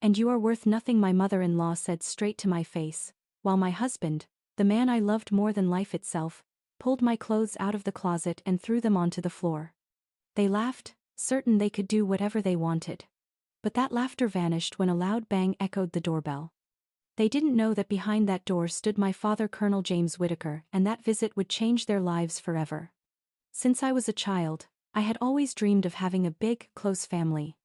And you are worth nothing, my mother-in-law said straight to my face, while my husband, the man I loved more than life itself, pulled my clothes out of the closet and threw them onto the floor. They laughed, certain they could do whatever they wanted. But that laughter vanished when a loud bang echoed the doorbell. They didn't know that behind that door stood my father, Colonel James Whitaker, and that visit would change their lives forever. Since I was a child, I had always dreamed of having a big, close family.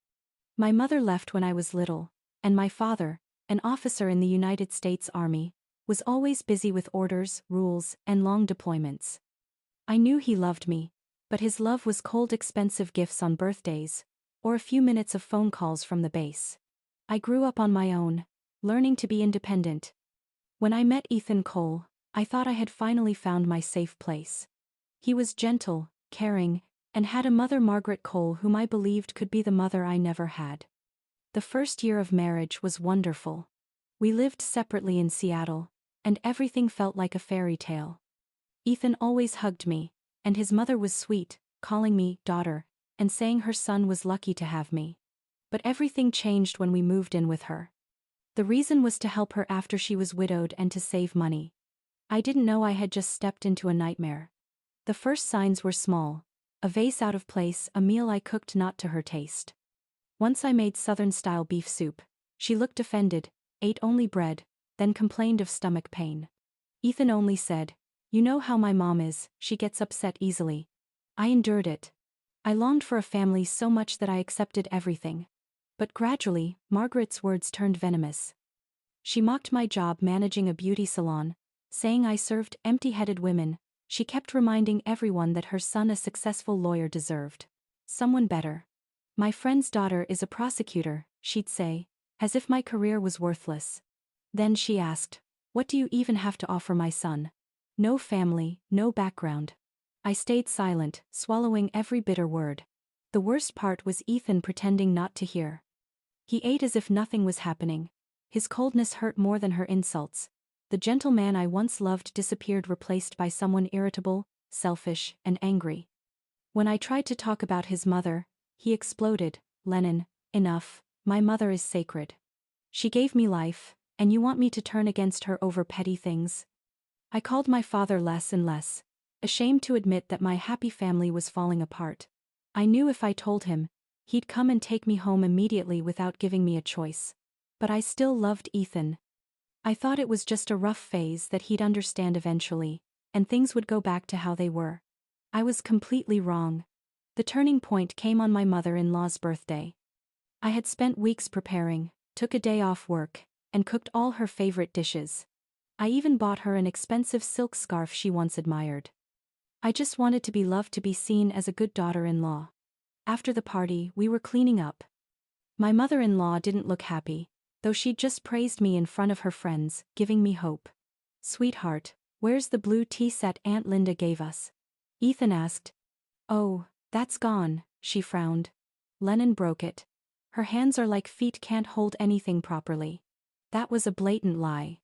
My mother left when I was little, and my father, an officer in the United States Army, was always busy with orders, rules, and long deployments. I knew he loved me, but his love was cold, expensive gifts on birthdays, or a few minutes of phone calls from the base. I grew up on my own, learning to be independent. When I met Ethan Cole, I thought I had finally found my safe place. He was gentle, caring, and had a mother, Margaret Cole, whom I believed could be the mother I never had. The first year of marriage was wonderful. We lived separately in Seattle, and everything felt like a fairy tale. Ethan always hugged me, and his mother was sweet, calling me daughter, and saying her son was lucky to have me. But everything changed when we moved in with her. The reason was to help her after she was widowed and to save money. I didn't know I had just stepped into a nightmare. The first signs were small: a vase out of place, a meal I cooked not to her taste. Once I made Southern-style beef soup. She looked offended, ate only bread, then complained of stomach pain. Ethan only said, "You know how my mom is, she gets upset easily." I endured it. I longed for a family so much that I accepted everything. But gradually, Margaret's words turned venomous. She mocked my job managing a beauty salon, saying I served empty-headed women. She kept reminding everyone that her son, a successful lawyer, deserved someone better. "My friend's daughter is a prosecutor," she'd say, as if my career was worthless. Then she asked, "What do you even have to offer my son? No family, no background." I stayed silent, swallowing every bitter word. The worst part was Ethan pretending not to hear. He ate as if nothing was happening. His coldness hurt more than her insults. The gentle man I once loved disappeared, replaced by someone irritable, selfish, and angry. When I tried to talk about his mother, he exploded, "Lennon, enough, my mother is sacred. She gave me life, and you want me to turn against her over petty things?" I called my father less and less, ashamed to admit that my happy family was falling apart. I knew if I told him, he'd come and take me home immediately without giving me a choice. But I still loved Ethan. I thought it was just a rough phase that he'd understand eventually, and things would go back to how they were. I was completely wrong. The turning point came on my mother-in-law's birthday. I had spent weeks preparing, took a day off work, and cooked all her favorite dishes. I even bought her an expensive silk scarf she once admired. I just wanted to be loved, to be seen as a good daughter-in-law. After the party, we were cleaning up. My mother-in-law didn't look happy, though she'd just praised me in front of her friends, giving me hope. "Sweetheart, where's the blue tea set Aunt Linda gave us?" Ethan asked. "Oh, that's gone," she frowned. "Lennon broke it. Her hands are like feet, can't hold anything properly." That was a blatant lie.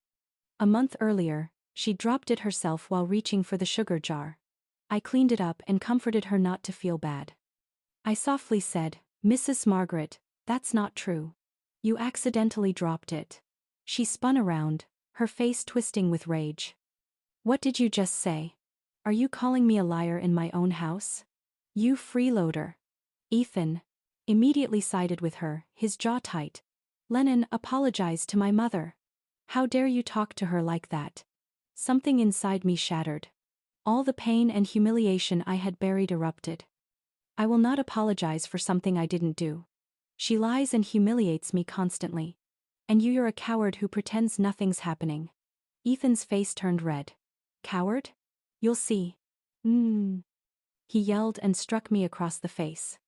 A month earlier, she dropped it herself while reaching for the sugar jar. I cleaned it up and comforted her not to feel bad. I softly said, "Mrs. Margaret, that's not true. You accidentally dropped it." She spun around, her face twisting with rage. "What did you just say? Are you calling me a liar in my own house? You freeloader." Ethan immediately sided with her, his jaw tight. "Lennon apologized to my mother. How dare you talk to her like that?" Something inside me shattered. All the pain and humiliation I had buried erupted. "I will not apologize for something I didn't do. She lies and humiliates me constantly. And you're a coward who pretends nothing's happening." Ethan's face turned red. "Coward? You'll see." He yelled and struck me across the face.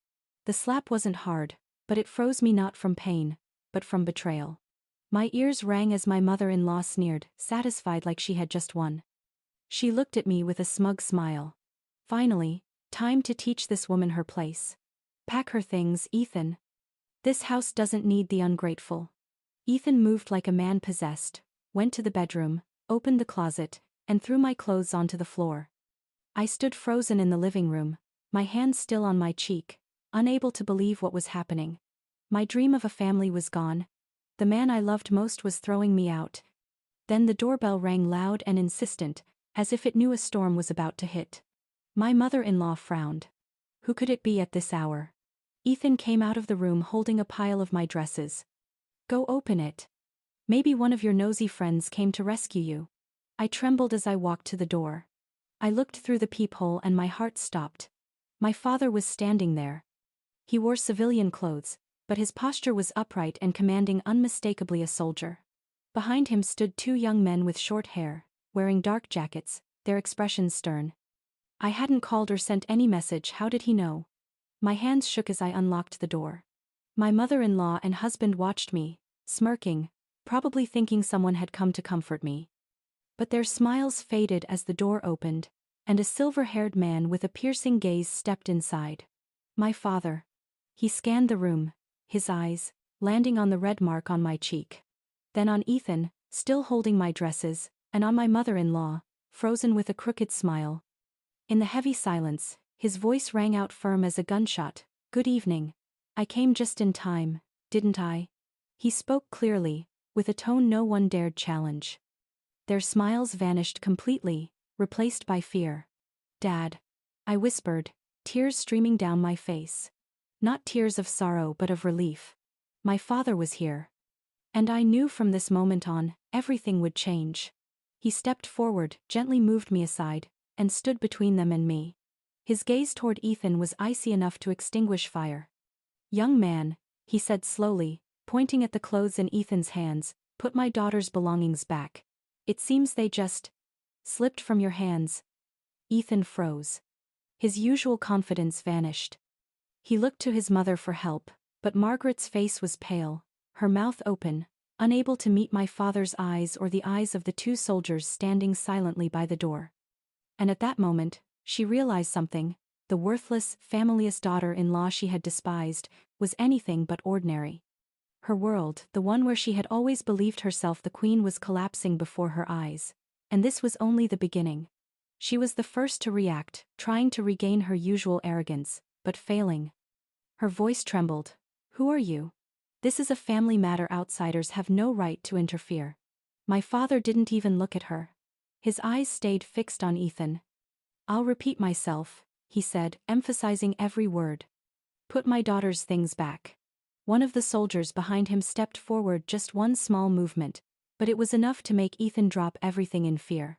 The slap wasn't hard, but it froze me, not from pain, but from betrayal. My ears rang as my mother-in-law sneered, satisfied like she had just won. She looked at me with a smug smile. "Finally, time to teach this woman her place. Pack her things, Ethan. This house doesn't need the ungrateful." Ethan moved like a man possessed, went to the bedroom, opened the closet, and threw my clothes onto the floor. I stood frozen in the living room, my hand still on my cheek, unable to believe what was happening. My dream of a family was gone. The man I loved most was throwing me out. Then the doorbell rang loud and insistent, as if it knew a storm was about to hit. My mother-in-law frowned. Who could it be at this hour? Ethan came out of the room holding a pile of my dresses. Go open it. Maybe one of your nosy friends came to rescue you. I trembled as I walked to the door. I looked through the peephole and my heart stopped. My father was standing there. He wore civilian clothes, but his posture was upright and commanding, unmistakably a soldier. Behind him stood two young men with short hair, wearing dark jackets, their expressions stern. I hadn't called or sent any message. How did he know? My hands shook as I unlocked the door. My mother-in-law and husband watched me, smirking, probably thinking someone had come to comfort me. But their smiles faded as the door opened, and a silver-haired man with a piercing gaze stepped inside. My father. He scanned the room, his eyes landing on the red mark on my cheek. Then on Ethan, still holding my dresses, and on my mother-in-law, frozen with a crooked smile. In the heavy silence, his voice rang out firm as a gunshot. Good evening. I came just in time, didn't I? He spoke clearly, with a tone no one dared challenge. Their smiles vanished completely, replaced by fear. Dad. I whispered, tears streaming down my face. Not tears of sorrow but of relief. My father was here. And I knew from this moment on, everything would change. He stepped forward, gently moved me aside, and stood between them and me. His gaze toward Ethan was icy enough to extinguish fire. Young man, he said slowly, pointing at the clothes in Ethan's hands, put my daughter's belongings back. It seems they just slipped from your hands. Ethan froze. His usual confidence vanished. He looked to his mother for help, but Margaret's face was pale, her mouth open, unable to meet my father's eyes or the eyes of the two soldiers standing silently by the door. And at that moment, she realized something. The worthless, familyless daughter-in-law she had despised, was anything but ordinary. Her world, the one where she had always believed herself the queen, was collapsing before her eyes. And this was only the beginning. She was the first to react, trying to regain her usual arrogance, but failing. Her voice trembled. Who are you? This is a family matter. Outsiders have no right to interfere. My father didn't even look at her. His eyes stayed fixed on Ethan. I'll repeat myself, he said, emphasizing every word. Put my daughter's things back. One of the soldiers behind him stepped forward, just one small movement, but it was enough to make Ethan drop everything in fear.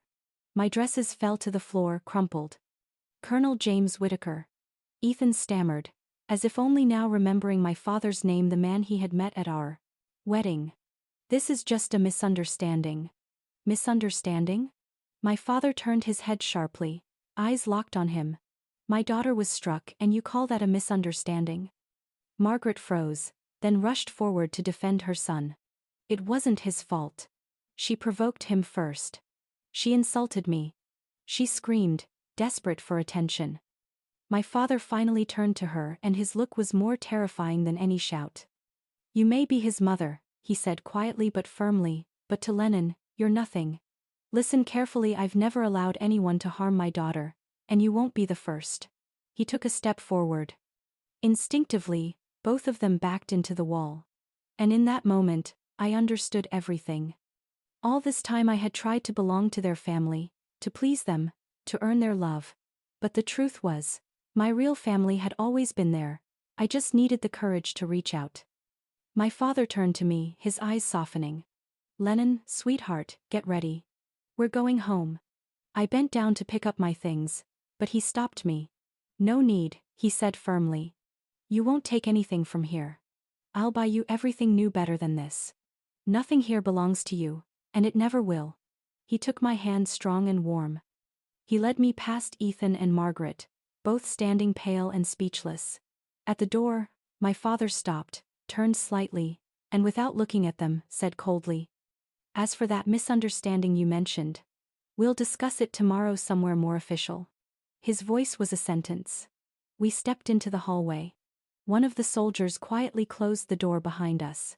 My dresses fell to the floor, crumpled. Colonel James Whitaker. Ethan stammered, as if only now remembering my father's name, the man he had met at our wedding. This is just a misunderstanding. Misunderstanding? My father turned his head sharply, eyes locked on him. My daughter was struck, and you call that a misunderstanding? Margaret froze, then rushed forward to defend her son. It wasn't his fault. She provoked him first. She insulted me. She screamed, desperate for attention. My father finally turned to her, and his look was more terrifying than any shout. You may be his mother, he said quietly but firmly, but to Lennon, you're nothing. Listen carefully. I've never allowed anyone to harm my daughter, and you won't be the first. He took a step forward. Instinctively, both of them backed into the wall. And in that moment, I understood everything. All this time I had tried to belong to their family, to please them, to earn their love. But the truth was, my real family had always been there. I just needed the courage to reach out. My father turned to me, his eyes softening. Lennon, sweetheart, get ready. We're going home. I bent down to pick up my things, but he stopped me. No need, he said firmly. You won't take anything from here. I'll buy you everything new better than this. Nothing here belongs to you, and it never will. He took my hand, strong and warm. He led me past Ethan and Margaret, both standing pale and speechless. At the door, my father stopped, turned slightly, and without looking at them, said coldly, as for that misunderstanding you mentioned, we'll discuss it tomorrow somewhere more official. His voice was a sentence. We stepped into the hallway. One of the soldiers quietly closed the door behind us.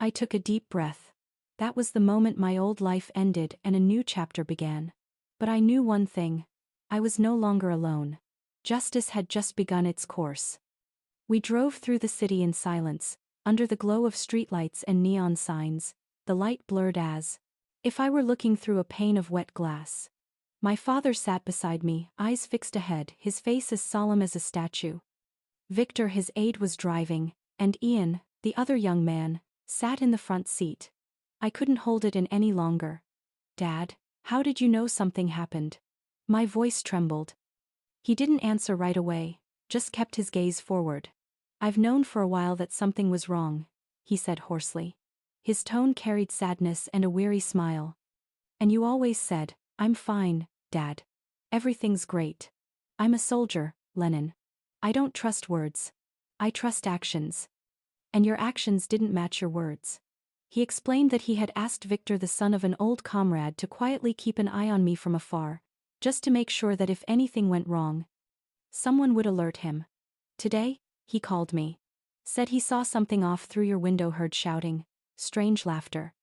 I took a deep breath. That was the moment my old life ended and a new chapter began. But I knew one thing. I was no longer alone. Justice had just begun its course. We drove through the city in silence, under the glow of streetlights and neon signs, the light blurred as if I were looking through a pane of wet glass. My father sat beside me, eyes fixed ahead, his face as solemn as a statue. Victor, his aide, was driving, and Ian, the other young man, sat in the front seat. I couldn't hold it in any longer. "Dad, how did you know something happened?" My voice trembled. He didn't answer right away, just kept his gaze forward. "I've known for a while that something was wrong," he said hoarsely. His tone carried sadness and a weary smile. "And you always said, 'I'm fine, Dad. Everything's great.' I'm a soldier, Lennon. I don't trust words. I trust actions. And your actions didn't match your words." He explained that he had asked Victor, the son of an old comrade, to quietly keep an eye on me from afar, just to make sure that if anything went wrong, someone would alert him. "Today, he called me. Said he saw something off through your window, heard shouting, strange laughter.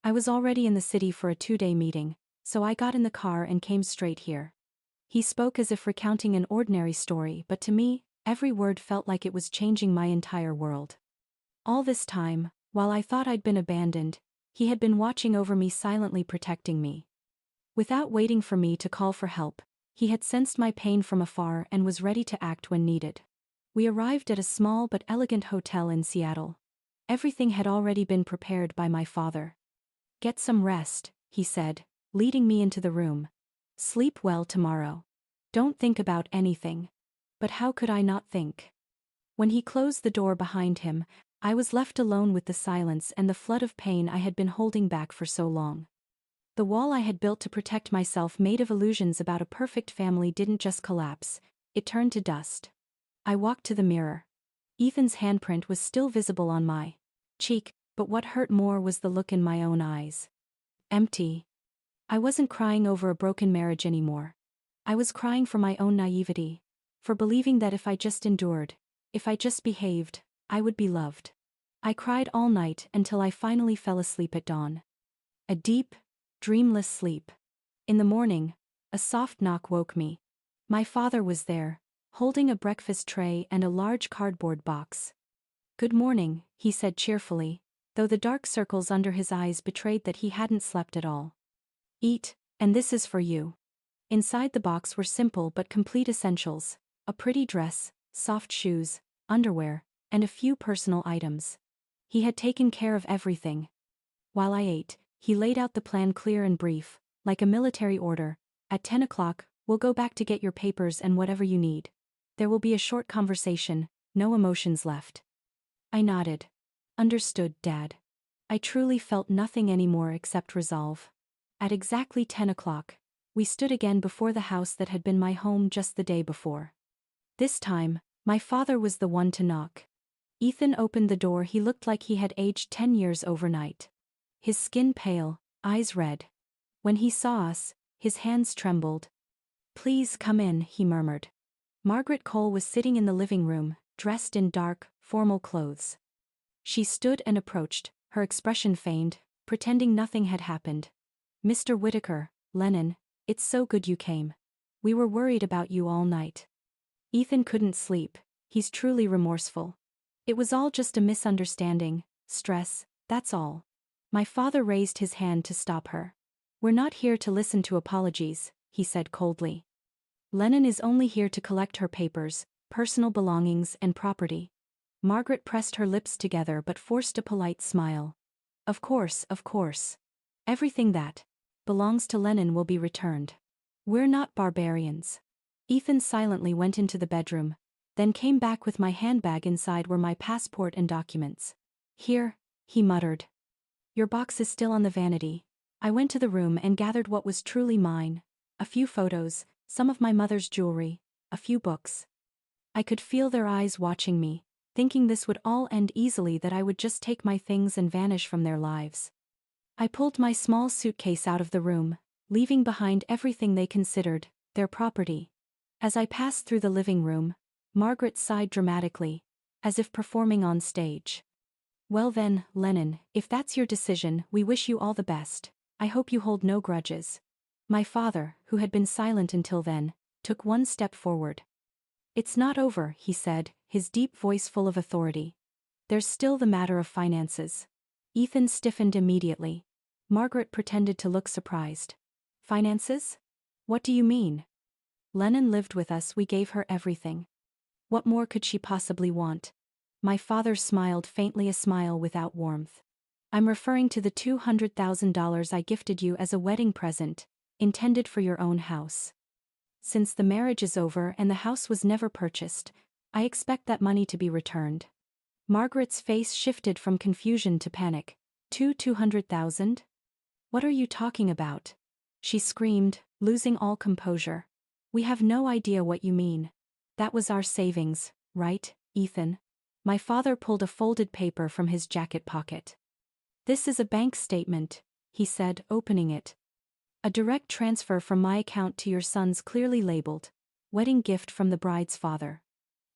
I was already in the city for a 2-day meeting, so I got in the car and came straight here." He spoke as if recounting an ordinary story, but to me, every word felt like it was changing my entire world. All this time, while I thought I'd been abandoned, he had been watching over me, silently protecting me. Without waiting for me to call for help, he had sensed my pain from afar and was ready to act when needed. We arrived at a small but elegant hotel in Seattle. Everything had already been prepared by my father. "Get some rest," he said, leading me into the room. "Sleep well tomorrow. Don't think about anything." But how could I not think? When he closed the door behind him, I was left alone with the silence and the flood of pain I had been holding back for so long. The wall I had built to protect myself, made of illusions about a perfect family, didn't just collapse, it turned to dust. I walked to the mirror. Ethan's handprint was still visible on my cheek, but what hurt more was the look in my own eyes. Empty. I wasn't crying over a broken marriage anymore. I was crying for my own naivety, for believing that if I just endured, if I just behaved, I would be loved. I cried all night until I finally fell asleep at dawn. A deep, dreamless sleep. In the morning, a soft knock woke me. My father was there, holding a breakfast tray and a large cardboard box. "Good morning," he said cheerfully, though the dark circles under his eyes betrayed that he hadn't slept at all. "Eat, and this is for you." Inside the box were simple but complete essentials: a pretty dress, soft shoes, underwear, and a few personal items. He had taken care of everything. While I ate, he laid out the plan, clear and brief, like a military order. "At 10 o'clock, we'll go back to get your papers and whatever you need. There will be a short conversation, no emotions left." I nodded. "Understood, Dad." I truly felt nothing anymore except resolve. At exactly 10 o'clock, we stood again before the house that had been my home just the day before. This time, my father was the one to knock. Ethan opened the door. He looked like he had aged 10 years overnight. His skin pale, eyes red. When he saw us, his hands trembled. "Please come in," he murmured. Margaret Cole was sitting in the living room, dressed in dark, formal clothes. She stood and approached, her expression feigned, pretending nothing had happened. "Mr. Whitaker, Lennon, it's so good you came. We were worried about you all night." Ethan couldn't sleep. He's truly remorseful. "It was all just a misunderstanding, stress, that's all." My father raised his hand to stop her. "We're not here to listen to apologies," he said coldly. "Lennon is only here to collect her papers, personal belongings and property." Margaret pressed her lips together but forced a polite smile. Of course. Everything that belongs to Lennon will be returned. We're not barbarians." Ethan silently went into the bedroom, then came back with my handbag. Inside were my passport and documents. "Here," he muttered. "Your box is still on the vanity." I went to the room and gathered what was truly mine: a few photos, some of my mother's jewelry, a few books. I could feel their eyes watching me, thinking this would all end easily, that I would just take my things and vanish from their lives. I pulled my small suitcase out of the room, leaving behind everything they considered their property. As I passed through the living room, Margaret sighed dramatically, as if performing on stage. "Well then, Lennon, if that's your decision, we wish you all the best. I hope you hold no grudges." My father, who had been silent until then, took one step forward. "It's not over," he said, his deep voice full of authority. There's still the matter of finances. Ethan stiffened immediately. Margaret pretended to look surprised. Finances? What do you mean? Lennon lived with us, we gave her everything. What more could she possibly want? My father smiled faintly, a smile without warmth. I'm referring to the $200,000 I gifted you as a wedding present, intended for your own house. Since the marriage is over and the house was never purchased, I expect that money to be returned. Margaret's face shifted from confusion to panic. 200,000? What are you talking about? She screamed, losing all composure. We have no idea what you mean. That was our savings, right, Ethan? My father pulled a folded paper from his jacket pocket. This is a bank statement, he said, opening it. A direct transfer from my account to your son's, clearly labeled. Wedding gift from the bride's father.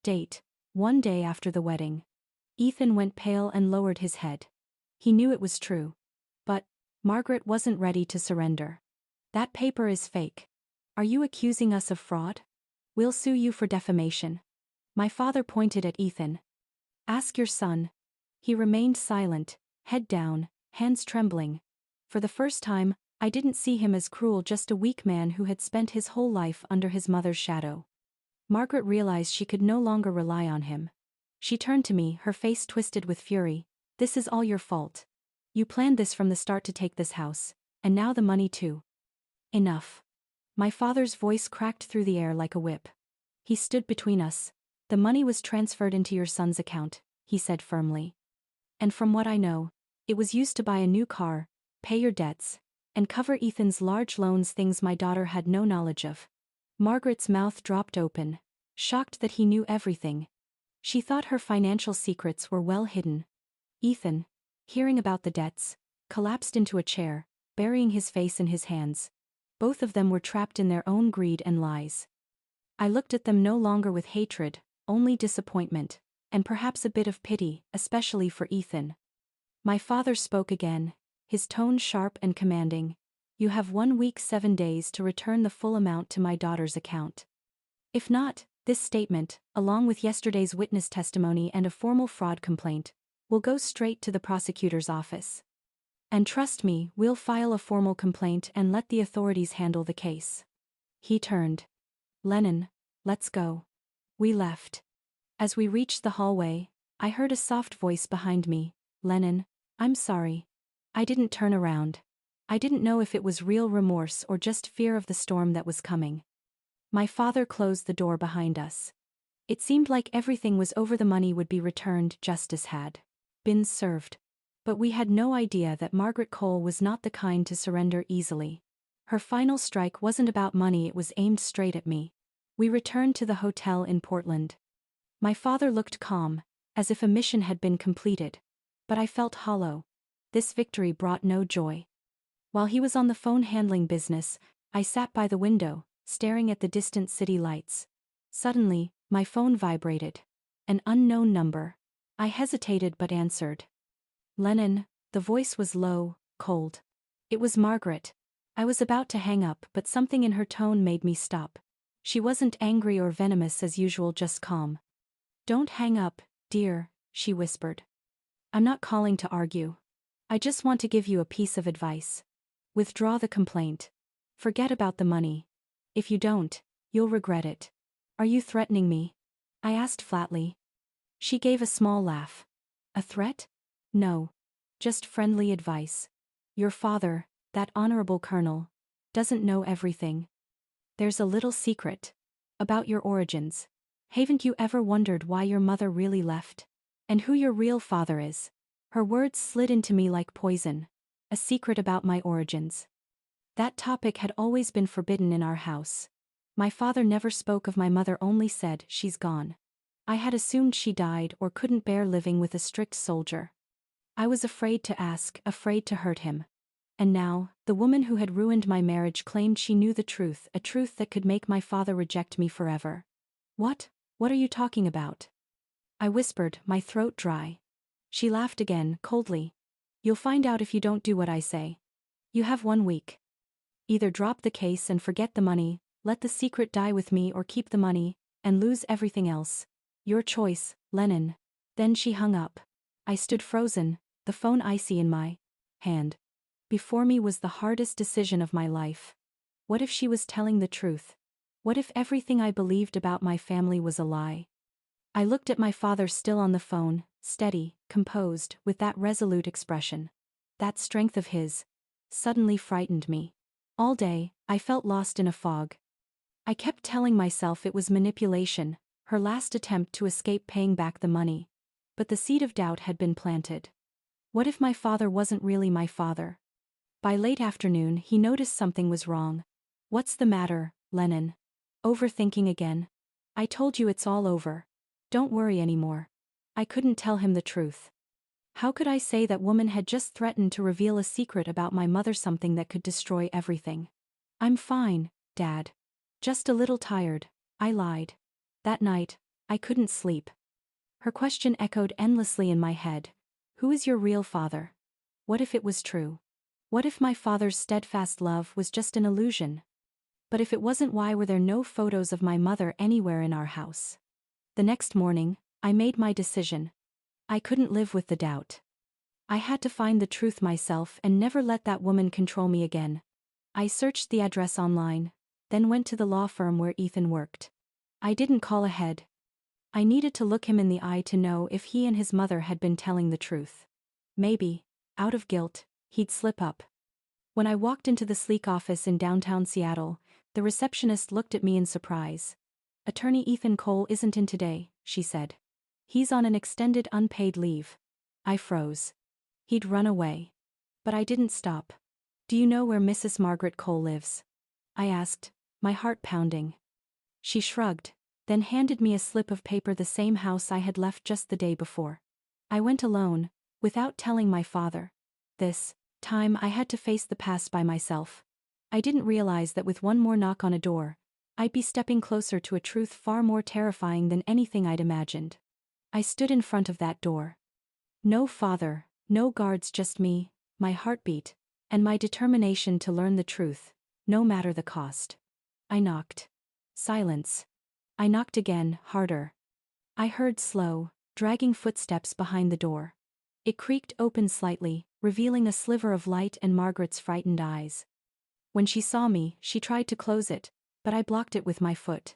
Date: 1 day after the wedding. Ethan went pale and lowered his head. He knew it was true. But Margaret wasn't ready to surrender. That paper is fake. Are you accusing us of fraud? We'll sue you for defamation. My father pointed at Ethan. Ask your son. He remained silent, head down, hands trembling. For the first time, I didn't see him as cruel, just a weak man who had spent his whole life under his mother's shadow. Margaret realized she could no longer rely on him. She turned to me, her face twisted with fury. This is all your fault. You planned this from the start to take this house, and now the money too. Enough. My father's voice cracked through the air like a whip. He stood between us. The money was transferred into your son's account, he said firmly. And from what I know, it was used to buy a new car, pay your debts, and cover Ethan's large loans, things my daughter had no knowledge of. Margaret's mouth dropped open, shocked that he knew everything. She thought her financial secrets were well hidden. Ethan, hearing about the debts, collapsed into a chair, burying his face in his hands. Both of them were trapped in their own greed and lies. I looked at them no longer with hatred, only disappointment, and perhaps a bit of pity, especially for Ethan. My father spoke again, his tone sharp and commanding. You have 1 week 7 days to return the full amount to my daughter's account. If not, this statement, along with yesterday's witness testimony and a formal fraud complaint, will go straight to the prosecutor's office. And trust me, we'll file a formal complaint and let the authorities handle the case. He turned. Lennon, let's go. We left. As we reached the hallway, I heard a soft voice behind me. Lennon, I'm sorry. I didn't turn around. I didn't know if it was real remorse or just fear of the storm that was coming. My father closed the door behind us. It seemed like everything was over. The money would be returned, justice had been served. But we had no idea that Margaret Cole was not the kind to surrender easily. Her final strike wasn't about money, it was aimed straight at me. We returned to the hotel in Portland. My father looked calm, as if a mission had been completed. But I felt hollow. This victory brought no joy. While he was on the phone handling business, I sat by the window, staring at the distant city lights. Suddenly, my phone vibrated. An unknown number. I hesitated but answered. Lennon, the voice was low, cold. It was Margaret. I was about to hang up, but something in her tone made me stop. She wasn't angry or venomous as usual, just calm. Don't hang up, dear, she whispered. I'm not calling to argue. I just want to give you a piece of advice. Withdraw the complaint. Forget about the money. If you don't, you'll regret it. Are you threatening me? I asked flatly. She gave a small laugh. A threat? No. Just friendly advice. Your father, that honorable colonel, doesn't know everything. There's a little secret. About your origins. Haven't you ever wondered why your mother really left? And who your real father is? Her words slid into me like poison. A secret about my origins. That topic had always been forbidden in our house. My father never spoke of my mother, only said, she's gone. I had assumed she died or couldn't bear living with a strict soldier. I was afraid to ask, afraid to hurt him. And now, the woman who had ruined my marriage claimed she knew the truth, a truth that could make my father reject me forever. What? What are you talking about? I whispered, my throat dry. She laughed again, coldly. You'll find out if you don't do what I say. You have 1 week. Either drop the case and forget the money, let the secret die with me, or keep the money and lose everything else. Your choice, Lennon. Then she hung up. I stood frozen, the phone icy in my hand. Before me was the hardest decision of my life. What if she was telling the truth? What if everything I believed about my family was a lie? I looked at my father still on the phone, steady, composed, with that resolute expression. That strength of his suddenly frightened me. All day, I felt lost in a fog. I kept telling myself it was manipulation, her last attempt to escape paying back the money. But the seed of doubt had been planted. What if my father wasn't really my father? By late afternoon, he noticed something was wrong. "What's the matter, Lennon? Overthinking again?" "I told you it's all over. Don't worry anymore." I couldn't tell him the truth. How could I say that woman had just threatened to reveal a secret about my mother, something that could destroy everything? "I'm fine, Dad. Just a little tired," I lied. That night, I couldn't sleep. Her question echoed endlessly in my head. Who is your real father? What if it was true? What if my father's steadfast love was just an illusion? But if it wasn't, why were there no photos of my mother anywhere in our house? The next morning, I made my decision. I couldn't live with the doubt. I had to find the truth myself and never let that woman control me again. I searched the address online, then went to the law firm where Ethan worked. I didn't call ahead. I needed to look him in the eye to know if he and his mother had been telling the truth. Maybe, out of guilt, he'd slip up. When I walked into the sleek office in downtown Seattle, the receptionist looked at me in surprise. "Attorney Ethan Cole isn't in today," she said. "He's on an extended unpaid leave." I froze. He'd run away. But I didn't stop. "Do you know where Mrs. Margaret Cole lives?" I asked, my heart pounding. She shrugged, then handed me a slip of paper, the same house I had left just the day before. I went alone, without telling my father. This time I had to face the past by myself. I didn't realize that with one more knock on a door, I'd be stepping closer to a truth far more terrifying than anything I'd imagined. I stood in front of that door. No father, no guards, just me, my heartbeat, and my determination to learn the truth, no matter the cost. I knocked. Silence. I knocked again, harder. I heard slow, dragging footsteps behind the door. It creaked open slightly, revealing a sliver of light and Margaret's frightened eyes. When she saw me, she tried to close it, but I blocked it with my foot.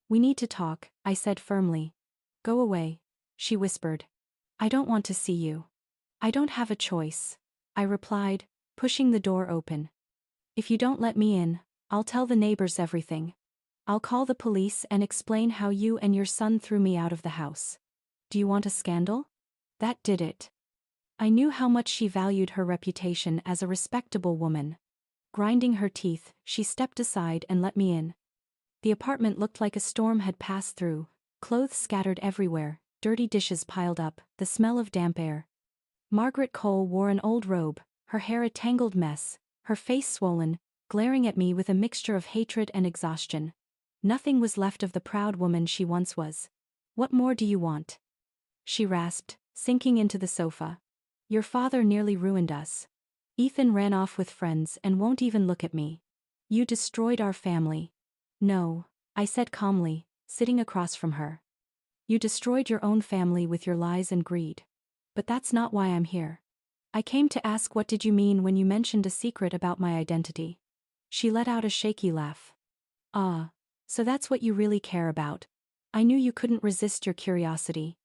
"We need to talk," I said firmly. "Go away," she whispered. "I don't want to see you." "I don't have a choice," I replied, pushing the door open. "If you don't let me in, I'll tell the neighbors everything. I'll call the police and explain how you and your son threw me out of the house. Do you want a scandal?" That did it. I knew how much she valued her reputation as a respectable woman. Grinding her teeth, she stepped aside and let me in. The apartment looked like a storm had passed through, clothes scattered everywhere, dirty dishes piled up, the smell of damp air. Margaret Cole wore an old robe, her hair a tangled mess, her face swollen, glaring at me with a mixture of hatred and exhaustion. Nothing was left of the proud woman she once was. "What more do you want?" she rasped, sinking into the sofa. "Your father nearly ruined us. Ethan ran off with friends and won't even look at me. You destroyed our family." "No," I said calmly, sitting across from her. "You destroyed your own family with your lies and greed. But that's not why I'm here. I came to ask, what did you mean when you mentioned a secret about my identity?" She let out a shaky laugh. "Ah, so that's what you really care about. I knew you couldn't resist your curiosity."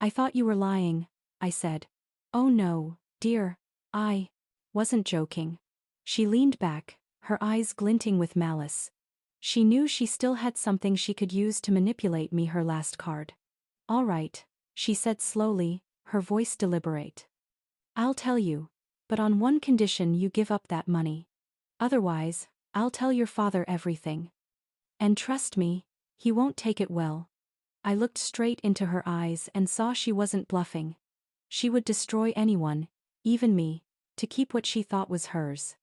"I thought you were lying," I said. "Oh no, dear, I wasn't joking." She leaned back, her eyes glinting with malice. She knew she still had something she could use to manipulate me, her last card. "All right," she said slowly, her voice deliberate. "I'll tell you, but on one condition: you give up that money. Otherwise, I'll tell your father everything. And trust me, he won't take it well." I looked straight into her eyes and saw she wasn't bluffing. She would destroy anyone, even me, to keep what she thought was hers.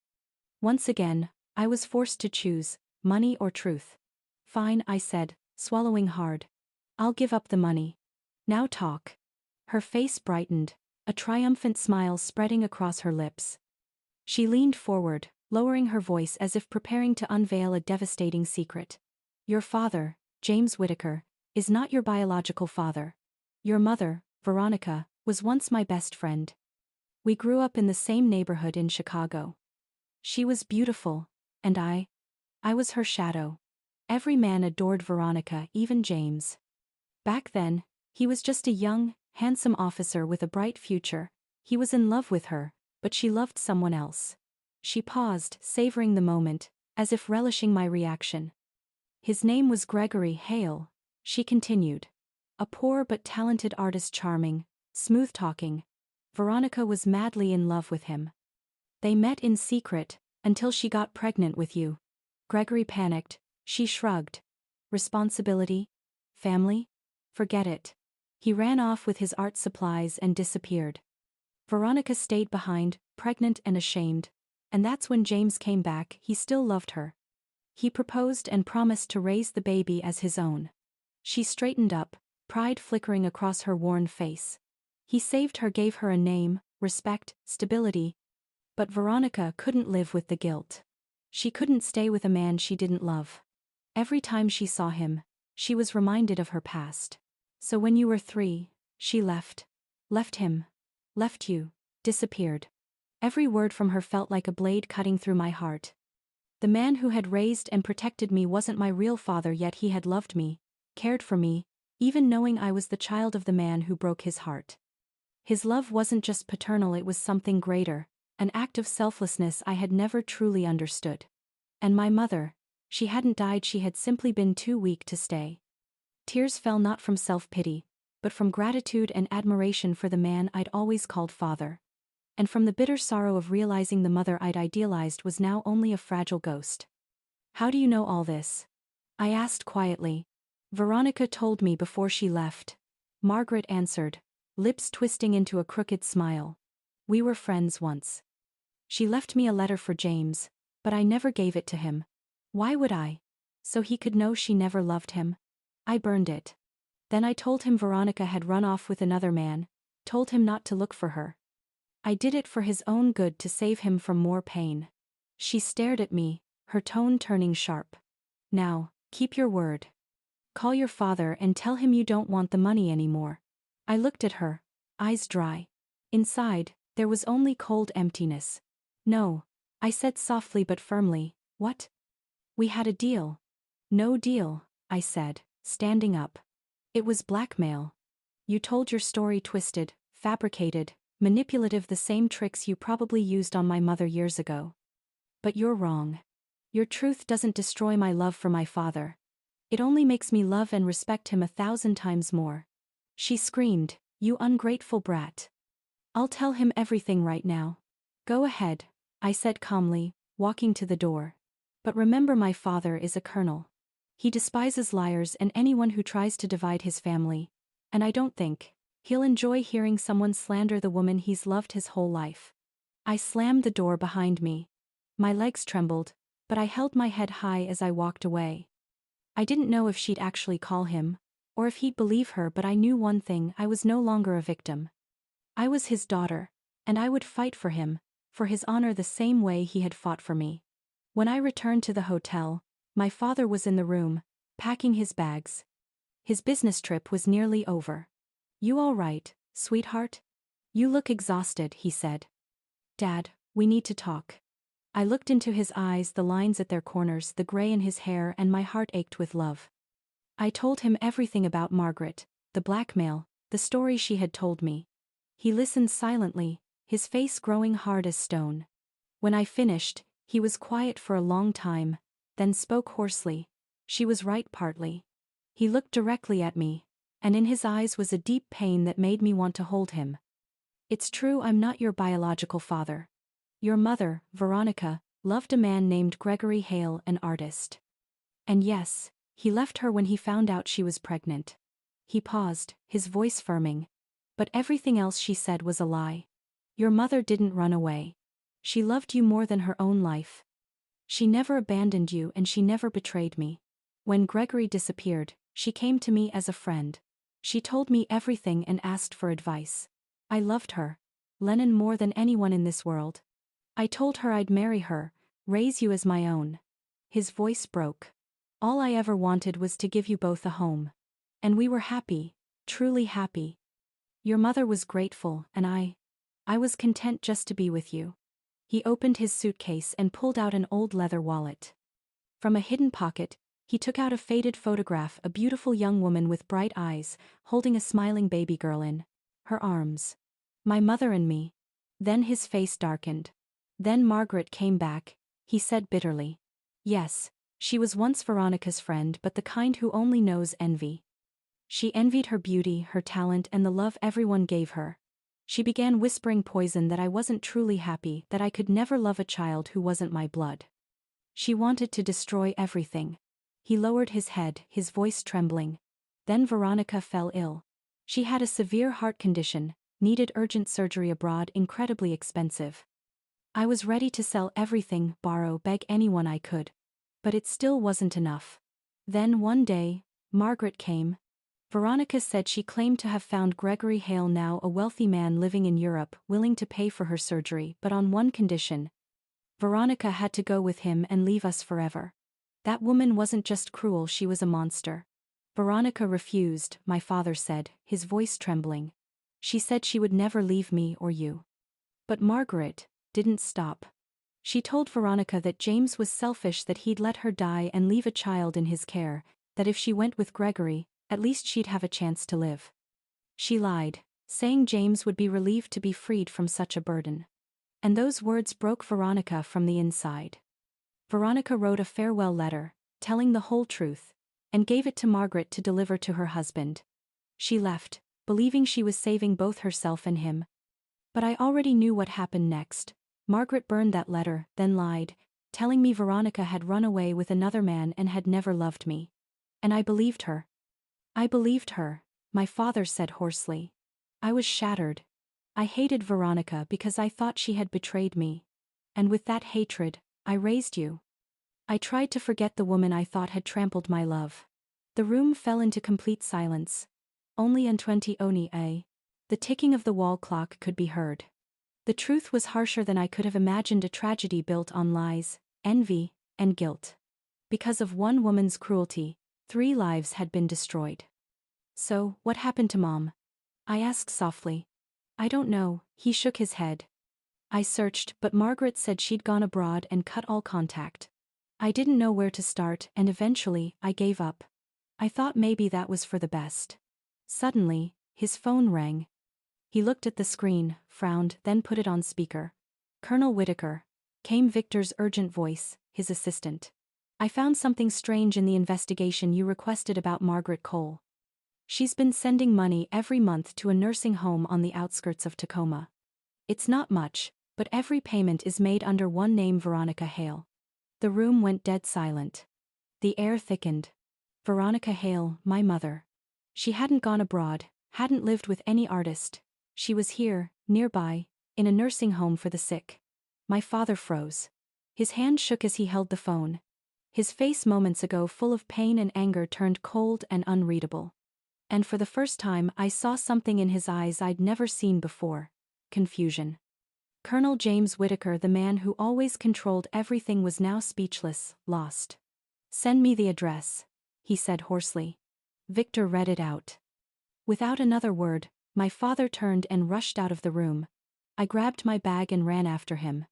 Once again, I was forced to choose, money or truth. "Fine," I said, swallowing hard. "I'll give up the money. Now talk." Her face brightened, a triumphant smile spreading across her lips. She leaned forward, lowering her voice as if preparing to unveil a devastating secret. "Your father, James Whitaker, is not your biological father. Your mother, Veronica, was once my best friend. We grew up in the same neighborhood in Chicago. She was beautiful, and I was her shadow. Every man adored Veronica, even James. Back then, he was just a young, handsome officer with a bright future. He was in love with her, but she loved someone else. She paused, savoring the moment, as if relishing my reaction. His name was Gregory Hale, she continued. A poor but talented artist, charming, smooth-talking. Veronica was madly in love with him. They met in secret, until she got pregnant with you. Gregory panicked. She shrugged. Responsibility? Family? Forget it. He ran off with his art supplies and disappeared. Veronica stayed behind, pregnant and ashamed. And that's when James came back. He still loved her. He proposed and promised to raise the baby as his own. She straightened up, pride flickering across her worn face. He saved her, gave her a name, respect, stability. But Veronica couldn't live with the guilt. She couldn't stay with a man she didn't love. Every time she saw him, she was reminded of her past. So when you were 3, she left. Left him. Left you. Disappeared. Every word from her felt like a blade cutting through my heart. The man who had raised and protected me wasn't my real father, yet he had loved me, cared for me, even knowing I was the child of the man who broke his heart. His love wasn't just paternal, it was something greater, an act of selflessness I had never truly understood. And my mother, she hadn't died, she had simply been too weak to stay. Tears fell not from self-pity, but from gratitude and admiration for the man I'd always called father. And from the bitter sorrow of realizing the mother I'd idealized was now only a fragile ghost. How do you know all this? I asked quietly. Veronica told me before she left. Margaret answered, lips twisting into a crooked smile. We were friends once. She left me a letter for James, but I never gave it to him. Why would I? So he could know she never loved him. I burned it. Then I told him Veronica had run off with another man, told him not to look for her. I did it for his own good, to save him from more pain. She stared at me, her tone turning sharp. Now, keep your word. Call your father and tell him you don't want the money anymore. I looked at her, eyes dry. Inside, there was only cold emptiness. No, I said softly but firmly. What? We had a deal. No deal, I said, standing up. It was blackmail. You told your story, twisted, fabricated, manipulative, the same tricks you probably used on my mother years ago. But you're wrong. Your truth doesn't destroy my love for my father. It only makes me love and respect him 1,000 times more. She screamed, you ungrateful brat. I'll tell him everything right now. Go ahead, I said calmly, walking to the door. But remember, my father is a colonel. He despises liars and anyone who tries to divide his family. And I don't think he'll enjoy hearing someone slander the woman he's loved his whole life. I slammed the door behind me. My legs trembled, but I held my head high as I walked away. I didn't know if she'd actually call him, or if he'd believe her, but I knew one thing: I was no longer a victim. I was his daughter, and I would fight for him, for his honor, the same way he had fought for me. When I returned to the hotel, my father was in the room, packing his bags. His business trip was nearly over. You all right, sweetheart? You look exhausted, he said. Dad, we need to talk. I looked into his eyes, the lines at their corners, the gray in his hair, and my heart ached with love. I told him everything about Margaret, the blackmail, the story she had told me. He listened silently, his face growing hard as stone. When I finished, he was quiet for a long time, then spoke hoarsely. She was right, partly. He looked directly at me, and in his eyes was a deep pain that made me want to hold him. It's true, I'm not your biological father. Your mother, Veronica, loved a man named Gregory Hale, an artist. And yes, he left her when he found out she was pregnant. He paused, his voice firming. But everything else she said was a lie. Your mother didn't run away. She loved you more than her own life. She never abandoned you, and she never betrayed me. When Gregory disappeared, she came to me as a friend. She told me everything and asked for advice. I loved her, Lennon, more than anyone in this world. I told her I'd marry her, raise you as my own. His voice broke. All I ever wanted was to give you both a home. And we were happy, truly happy. Your mother was grateful, and I was content just to be with you. He opened his suitcase and pulled out an old leather wallet. From a hidden pocket, he took out a faded photograph, a beautiful young woman with bright eyes, holding a smiling baby girl in her arms. My mother and me. Then his face darkened. Then Margaret came back, he said bitterly. Yes, she was once Veronica's friend, but the kind who only knows envy. She envied her beauty, her talent, and the love everyone gave her. She began whispering poison that I wasn't truly happy, that I could never love a child who wasn't my blood. She wanted to destroy everything. He lowered his head, his voice trembling. Then Veronica fell ill. She had a severe heart condition, needed urgent surgery abroad, incredibly expensive. I was ready to sell everything, borrow, beg anyone I could. But it still wasn't enough. Then one day, Margaret came. Veronica said she claimed to have found Gregory Hale, now a wealthy man living in Europe, willing to pay for her surgery, but on one condition. Veronica had to go with him and leave us forever. That woman wasn't just cruel, she was a monster. Veronica refused, my father said, his voice trembling. She said she would never leave me or you. But Margaret didn't stop. She told Veronica that James was selfish, that he'd let her die and leave a child in his care, that if she went with Gregory, at least she'd have a chance to live. She lied, saying James would be relieved to be freed from such a burden. And those words broke Veronica from the inside. Veronica wrote a farewell letter, telling the whole truth, and gave it to Margaret to deliver to her husband. She left, believing she was saving both herself and him. But I already knew what happened next. Margaret burned that letter, then lied, telling me Veronica had run away with another man and had never loved me. And I believed her. I believed her, my father said hoarsely. I was shattered. I hated Veronica because I thought she had betrayed me. And with that hatred, I raised you. I tried to forget the woman I thought had trampled my love. The room fell into complete silence. Only in 20 the ticking of the wall clock could be heard. The truth was harsher than I could have imagined, a tragedy built on lies, envy, and guilt. Because of one woman's cruelty, 3 lives had been destroyed. So, what happened to Mom? I asked softly. I don't know, he shook his head. I searched, but Margaret said she'd gone abroad and cut all contact. I didn't know where to start, and eventually, I gave up. I thought maybe that was for the best. Suddenly, his phone rang. He looked at the screen, frowned, then put it on speaker. Colonel Whitaker, came Victor's urgent voice, his assistant. I found something strange in the investigation you requested about Margaret Cole. She's been sending money every month to a nursing home on the outskirts of Tacoma. It's not much, but every payment is made under one name, Veronica Hale. The room went dead silent. The air thickened. Veronica Hale, my mother. She hadn't gone abroad, hadn't lived with any artist. She was here, nearby, in a nursing home for the sick. My father froze. His hand shook as he held the phone. His face moments ago full of pain and anger turned cold and unreadable. And for the first time I saw something in his eyes I'd never seen before. Confusion. Colonel James Whitaker, the man who always controlled everything, was now speechless, lost. Send me the address, he said hoarsely. Victor read it out. Without another word, my father turned and rushed out of the room. I grabbed my bag and ran after him.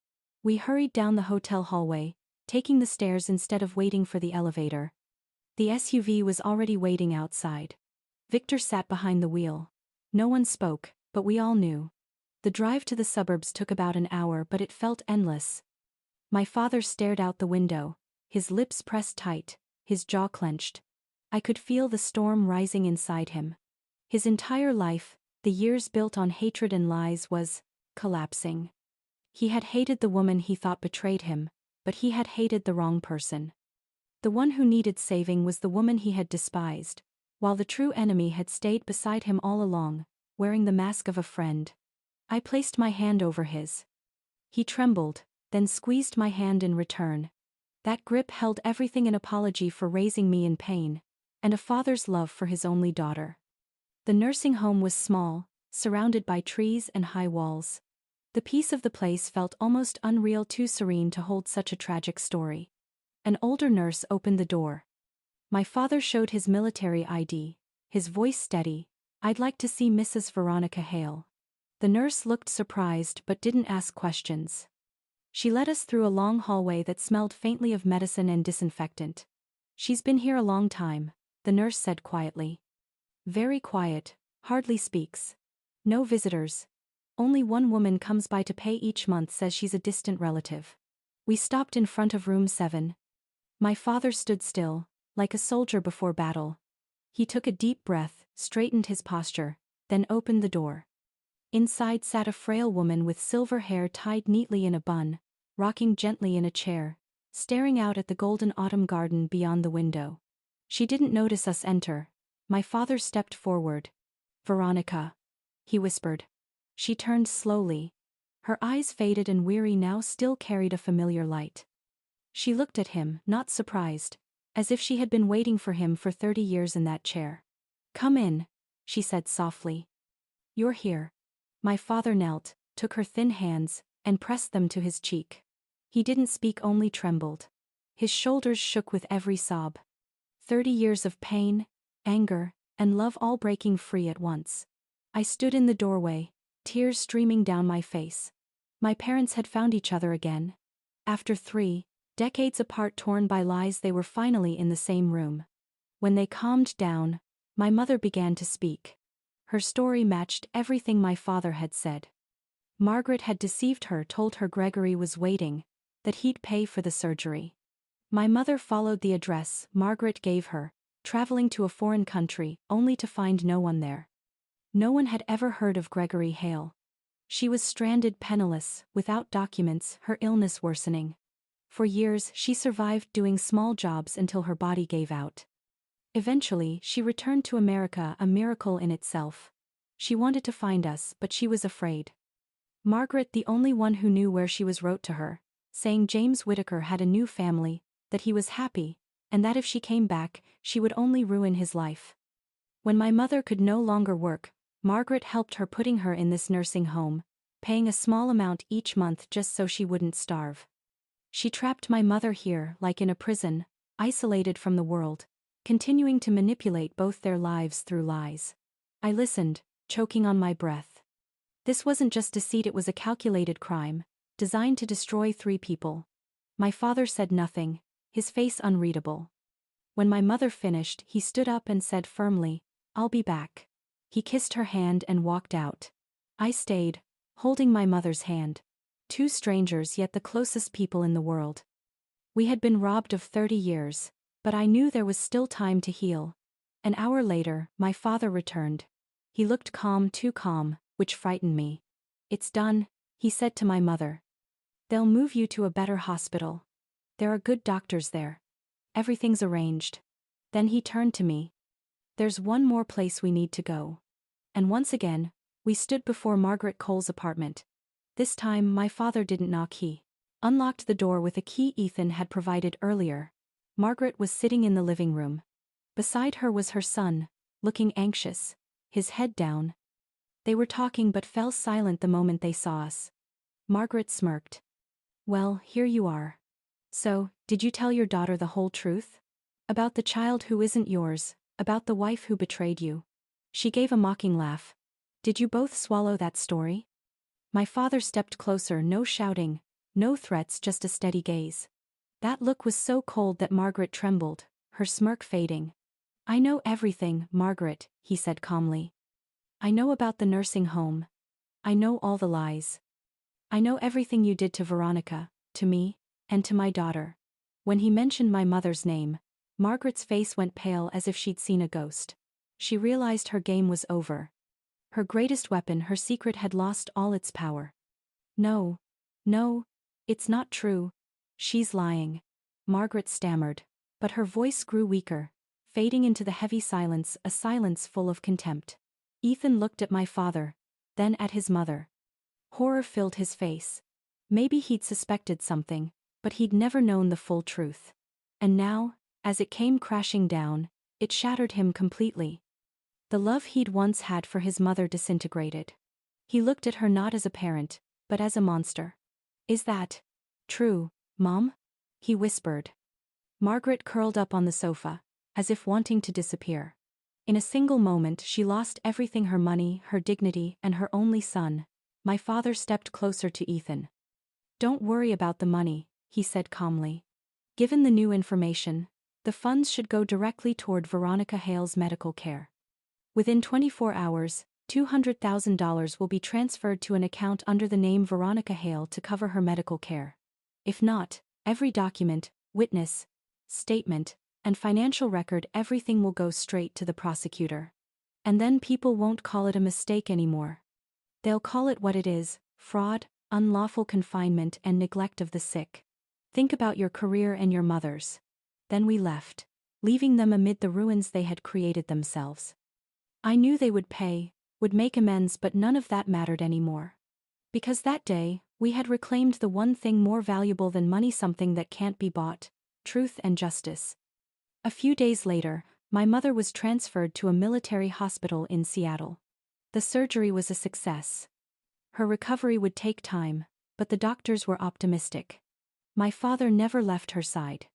We hurried down the hotel hallway, taking the stairs instead of waiting for the elevator. The SUV was already waiting outside. Victor sat behind the wheel. No one spoke, but we all knew. The drive to the suburbs took about an hour, but it felt endless. My father stared out the window, his lips pressed tight, his jaw clenched. I could feel the storm rising inside him. His entire life, the years built on hatred and lies, was collapsing. He had hated the woman he thought betrayed him, but he had hated the wrong person. The one who needed saving was the woman he had despised, while the true enemy had stayed beside him all along, wearing the mask of a friend. I placed my hand over his. He trembled, then squeezed my hand in return. That grip held everything: an apology for raising me in pain, and a father's love for his only daughter. The nursing home was small, surrounded by trees and high walls. The peace of the place felt almost unreal, too serene to hold such a tragic story. An older nurse opened the door. My father showed his military ID, his voice steady. I'd like to see Mrs. Veronica Hale. The nurse looked surprised but didn't ask questions. She led us through a long hallway that smelled faintly of medicine and disinfectant. She's been here a long time, the nurse said quietly. Very quiet, hardly speaks. No visitors. Only one woman comes by to pay each month, says she's a distant relative. We stopped in front of room 7. My father stood still, like a soldier before battle. He took a deep breath, straightened his posture, then opened the door. Inside sat a frail woman with silver hair tied neatly in a bun, rocking gently in a chair, staring out at the golden autumn garden beyond the window. She didn't notice us enter. My father stepped forward. Veronica, he whispered. She turned slowly. Her eyes, faded and weary now, still carried a familiar light. She looked at him, not surprised, as if she had been waiting for him for 30 years in that chair. Come in, she said softly. You're here. My father knelt, took her thin hands, and pressed them to his cheek. He didn't speak, only trembled. His shoulders shook with every sob. 30 years of pain, anger, and love all breaking free at once. I stood in the doorway, tears streaming down my face. My parents had found each other again. After 3 decades apart, torn by lies, they were finally in the same room. When they calmed down, my mother began to speak. Her story matched everything my father had said. Margaret had deceived her, told her Gregory was waiting, that he'd pay for the surgery. My mother followed the address Margaret gave her, traveling to a foreign country, only to find no one there. No one had ever heard of Gregory Hale. She was stranded, penniless, without documents, her illness worsening. For years she survived doing small jobs until her body gave out. Eventually she returned to America, a miracle in itself. She wanted to find us, but she was afraid. Margaret, the only one who knew where she was, wrote to her, saying James Whitaker had a new family, that he was happy, and that if she came back, she would only ruin his life. When my mother could no longer work, Margaret helped her, putting her in this nursing home, paying a small amount each month just so she wouldn't starve. She trapped my mother here, like in a prison, isolated from the world, continuing to manipulate both their lives through lies. I listened, choking on my breath. This wasn't just deceit, it was a calculated crime, designed to destroy 3 people. My father said nothing, his face unreadable. When my mother finished, he stood up and said firmly, I'll be back. He kissed her hand and walked out. I stayed, holding my mother's hand. 2 strangers, yet the closest people in the world. We had been robbed of 30 years, but I knew there was still time to heal. An hour later, my father returned. He looked calm, too calm, which frightened me. It's done, he said to my mother. They'll move you to a better hospital. There are good doctors there. Everything's arranged. Then he turned to me. There's one more place we need to go. And once again, we stood before Margaret Cole's apartment. This time my father didn't knock, he unlocked the door with a key Ethan had provided earlier. Margaret was sitting in the living room. Beside her was her son, looking anxious, his head down. They were talking but fell silent the moment they saw us. Margaret smirked. Well, here you are. So, did you tell your daughter the whole truth? About the child who isn't yours, about the wife who betrayed you? She gave a mocking laugh. Did you both swallow that story? My father stepped closer, no shouting, no threats, just a steady gaze. That look was so cold that Margaret trembled, her smirk fading. I know everything, Margaret, he said calmly. I know about the nursing home. I know all the lies. I know everything you did to Veronica, to me, and to my daughter. When he mentioned my mother's name, Margaret's face went pale as if she'd seen a ghost. She realized her game was over. Her greatest weapon, her secret, had lost all its power. No, it's not true. She's lying. Margaret stammered, but her voice grew weaker, fading into the heavy silence, a silence full of contempt. Ethan looked at my father, then at his mother. Horror filled his face. Maybe he'd suspected something, but he'd never known the full truth. And now, as it came crashing down, it shattered him completely. The love he'd once had for his mother disintegrated. He looked at her not as a parent, but as a monster. Is that true, Mom? He whispered. Margaret curled up on the sofa, as if wanting to disappear. In a single moment she lost everything: her money, her dignity, and her only son. My father stepped closer to Ethan. "Don't worry about the money," he said calmly. "Given the new information, the funds should go directly toward Veronica Hale's medical care. Within 24 hours, $200,000 will be transferred to an account under the name Veronica Hale to cover her medical care. If not, every document, witness, statement, and financial record, everything will go straight to the prosecutor. And then people won't call it a mistake anymore. They'll call it what it is: fraud, unlawful confinement, and neglect of the sick. Think about your career and your mother's." Then we left, leaving them amid the ruins they had created themselves. I knew they would pay, would make amends, but none of that mattered anymore. Because that day, we had reclaimed the one thing more valuable than money, something that can't be bought: truth and justice. A few days later, my mother was transferred to a military hospital in Seattle. The surgery was a success. Her recovery would take time, but the doctors were optimistic. My father never left her side.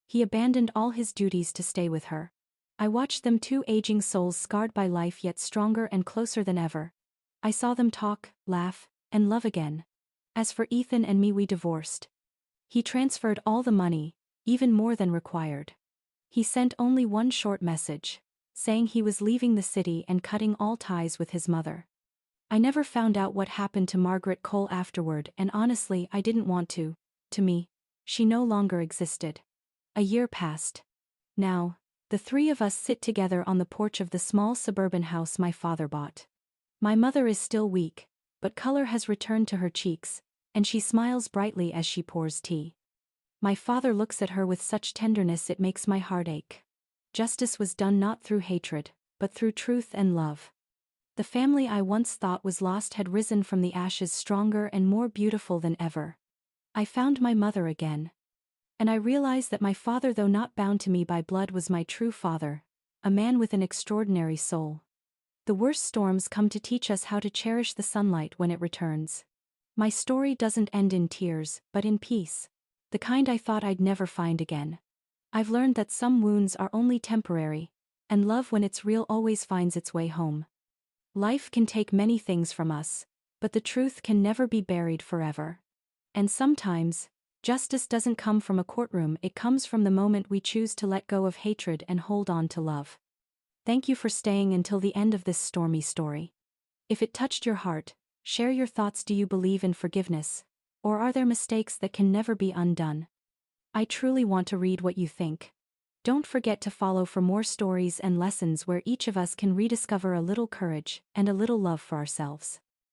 He abandoned all his duties to stay with her. I watched them, two aging souls scarred by life yet stronger and closer than ever. I saw them talk, laugh, and love again. As for Ethan and me, we divorced. He transferred all the money, even more than required. He sent only one short message, saying he was leaving the city and cutting all ties with his mother. I never found out what happened to Margaret Cole afterward, and honestly I didn't want to. To me, she no longer existed. A year passed. Now, the three of us sit together on the porch of the small suburban house my father bought. My mother is still weak, but color has returned to her cheeks, and she smiles brightly as she pours tea. My father looks at her with such tenderness it makes my heart ache. Justice was done not through hatred, but through truth and love. The family I once thought was lost had risen from the ashes stronger and more beautiful than ever. I found my mother again. And I realized that my father, though not bound to me by blood, was my true father, a man with an extraordinary soul. The worst storms come to teach us how to cherish the sunlight when it returns. My story doesn't end in tears, but in peace. The kind I thought I'd never find again. I've learned that some wounds are only temporary, and love, when it's real, always finds its way home. Life can take many things from us, but the truth can never be buried forever. And sometimes, justice doesn't come from a courtroom, it comes from the moment we choose to let go of hatred and hold on to love. Thank you for staying until the end of this stormy story. If it touched your heart, share your thoughts. Do you believe in forgiveness? Or are there mistakes that can never be undone? I truly want to read what you think. Don't forget to follow for more stories and lessons where each of us can rediscover a little courage and a little love for ourselves.